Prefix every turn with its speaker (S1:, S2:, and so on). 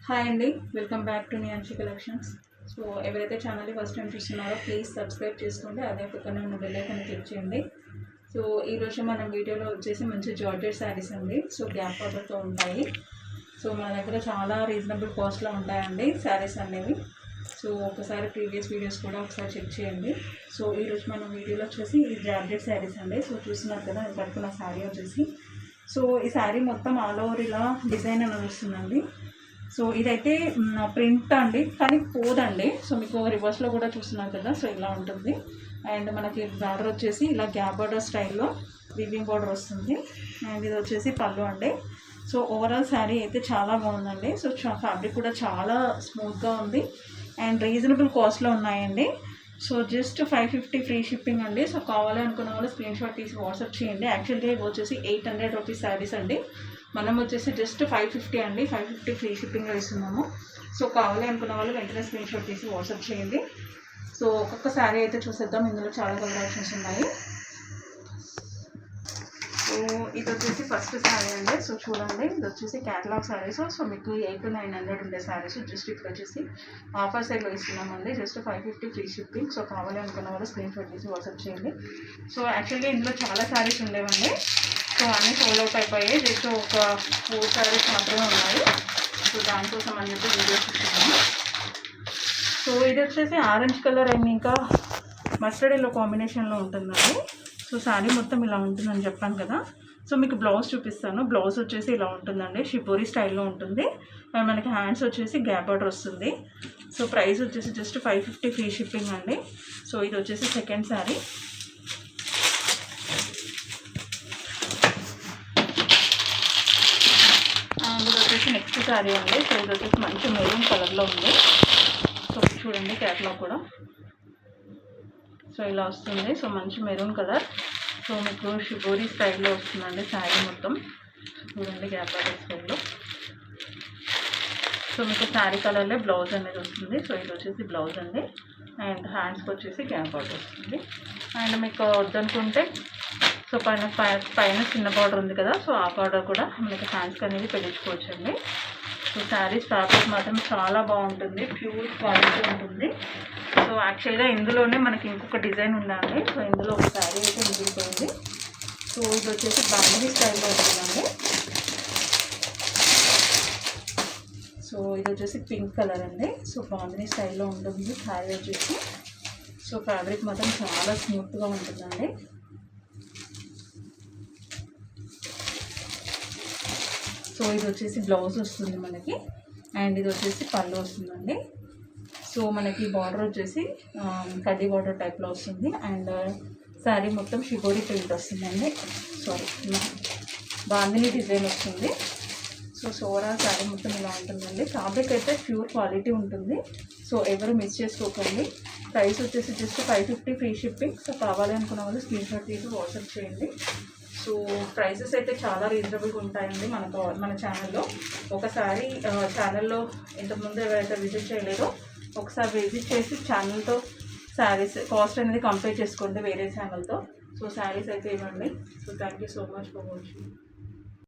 S1: Hi అండి, welcome back to Niyanshi collections. So ఎవరైతే ఛానల్ని ఫస్ట్ టైం చూస్తున్నారో ప్లీజ్ సబ్స్క్రైబ్ చేసుకోండి. అదే పక్కన ఉన్న బెల్ ఐకాన్ క్లిక్ చేయండి. సో ఈరోజు మనం వీడియోలో వచ్చేసి మంచి జార్జెట్ శారీస్ అండి. సో గ్యాప్ బార్డర్తో ఉంటాయి. సో మన దగ్గర చాలా రీజనబుల్ కాస్ట్లో ఉంటాయండి శారీస్ అనేవి. సో ఒకసారి ప్రీవియస్ వీడియోస్ కూడా ఒకసారి చెక్ చేయండి. సో ఈరోజు మనం వీడియోలో వచ్చేసి ఈ జార్జెట్ శారీస్ అండి. సో చూస్తున్నారు కదా, నేను కట్టుకున్న శారీ వచ్చేసి. సో ఈ శారీ మొత్తం ఆల్ ఓవర్ ఇలా డిజైన్ అనేది వస్తుందండి. సో ఇదైతే ప్రింట్ అండి, కానీ పోదండి. సో మీకు రివర్స్లో కూడా చూస్తున్నారు కదా, సో ఇలా ఉంటుంది. అండ్ మనకి బార్డర్ వచ్చేసి ఇలా గ్యాప్ బార్డర్ స్టైల్లో వీవింగ్ బార్డర్ వస్తుంది. అండ్ ఇది వచ్చేసి పళ్ళు అండి. సో ఓవరాల్ శారీ అయితే చాలా బాగుందండి. సో ఫ్యాబ్రిక్ కూడా చాలా స్మూత్గా ఉంది అండ్ రీజనబుల్ కాస్ట్లో ఉన్నాయండి. సో జస్ట్ 550 ఫ్రీ షిప్పింగ్ అండి. సో కావాలి అనుకున్న వాళ్ళు స్క్రీన్ షాట్ తీసి వాట్సాప్ చేయండి. యాక్చువల్గా ఇవి వచ్చేసి 800 రూపీస్ శారీస్ అండి. మనం వచ్చేసి జస్ట్ 550 అండి. 550 ఫ్రీ షిప్పింగ్లో ఇస్తున్నాము. సో కావాలి అనుకున్న వాళ్ళు వెంటనే స్క్రీన్ షాట్ తీసి వాట్సాప్ చేయండి. సో ఒక్కొక్క శారీ అయితే చూసేద్దాం. ఇందులో చాలా కలర్ ఆప్షన్స్ ఉన్నాయి. సో ఇది వచ్చేసి ఫస్ట్ శారీ అండి. సో చూడండి, ఇది వచ్చేసి క్యాటలాగ్ శారీస్. సో మీకు 800 to 900 ఉండే శారీస్ జస్ట్ ఇప్పుడు వచ్చేసి ఆఫర్ సైడ్లో ఇస్తున్నామండి. Just 550 free shipping. సో కావాలి అనుకున్న వాళ్ళు స్క్రీన్ షాట్ తీసి వాట్సాప్ చేయండి. సో యాక్చువల్లీ ఇందులో చాలా శారీస్ ఉండేవండి. సో అన్నీ సోల్డ్ అవుట్ అయిపోయాయి. జస్ట్ ఒక 4 శారీస్ మాత్రమే ఉన్నాయి. సో దానికోసం అని చెప్పి వీడియోస్ ఇస్తున్నాము. సో ఇది వచ్చేసి ఆరెంజ్ కలర్ అండ్ ఇంకా మస్టర్డ్ ఎల్లో కాంబినేషన్లో ఉంటుందండి. సో శారీ మొత్తం ఇలా ఉంటుందని చెప్పాను కదా. సో మీకు బ్లౌజ్ చూపిస్తాను. బ్లౌజ్ వచ్చేసి ఇలా ఉంటుందండి, షిబోరి స్టైల్లో ఉంటుంది. మనకి హ్యాండ్స్ వచ్చేసి గ్యాప్ బార్డర్ వస్తుంది. సో ప్రైస్ వచ్చేసి జస్ట్ 550 ఫ్రీ షిప్పింగ్ అండి. సో ఇది వచ్చేసి సెకండ్ శారీ. ఇది వచ్చేసి నెక్స్ట్ శారీ అండి. సో ఇది వచ్చేసి మంచి మెరూన్ కలర్లో ఉంది. సో చూడండి క్యాట్లాగ్ కూడా సో ఇలా వస్తుంది. సో మంచి మెరూన్ కలర్. సో మీకు షిబోరి స్టైల్లో వస్తుందండి శారీ మొత్తం. చూడండి గ్యాప్ బార్డర్ స్టైల్లో. సో మీకు శారీ కలర్లో బ్లౌజ్ అనేది వస్తుంది. సో ఇది వచ్చేసి బ్లౌజ్ అండి. అండ్ హ్యాండ్స్కి వచ్చేసి గ్యాప్ బార్డర్ వస్తుంది. అండ్ మీకు వద్దనుకుంటే సో పైన చిన్న బార్డర్ ఉంది కదా, సో ఆ బార్డర్ కూడా మనకి హ్యాండ్స్కి అనేది పెట్టించుకోవచ్చండి. సో శారీస్ ఫ్యాబ్రిక్ మాత్రం చాలా బాగుంటుంది, ప్యూర్ క్వాలిటీ ఉంటుంది. సో యాక్చువల్గా ఇందులోనే మనకి ఇంకొక డిజైన్ ఉందండి. సో ఇందులో ఒక శారీ అయితే మిగిలిపోయింది. సో ఇది వచ్చేసి బాందిని స్టైల్లో ఉంటుందండి. సో ఇది వచ్చేసి పింక్ కలర్ అండి. సో బాందిని స్టైల్లో ఉంటుంది శారీ వచ్చేసి. సో ఫ్యాబ్రిక్ మాత్రం చాలా స్మూత్గా ఉంటుందండి. సో ఇది వచ్చేసి బ్లౌజ్ వస్తుంది మనకి. అండ్ ఇది వచ్చేసి పళ్ళు వస్తుందండి. సో మనకి బార్డర్ వచ్చేసి కడ్డీ బార్డర్ టైప్లో వస్తుంది. అండ్ శారీ మొత్తం షిబోరి ప్రింట్ వస్తుందండి. సారీ, బాందిని డిజైన్ వస్తుంది. సో ఓవరాల్ శారీ మొత్తం ఇలా ఉంటుందండి. ఫ్యాబ్రిక్ అయితే ప్యూర్ క్వాలిటీ ఉంటుంది. సో ఎవరు మిస్ చేసుకోకండి. ప్రైస్ వచ్చేసి జస్ట్ 550 ఫ్రీ షిప్పింగ్. సో కావాలి అనుకున్న వాళ్ళు స్క్రీన్ షాట్ తీసి వాట్సాప్ చేయండి. సో ప్రైసెస్ అయితే చాలా రీజనబుల్గా ఉంటాయండి మన ఛానల్లో. ఒకసారి ఛానల్లో ఇంతకుముందు ఎవరైతే విజిట్ చేయలేదో ఒకసారి విజిట్ చేసి ఛానల్తో శారీస్ కాస్ట్ అనేది కంపేర్ చేసుకోండి వేరే ఛానల్తో. సో శారీస్ అయితే ఇవ్వండి. So thank you so much for watching.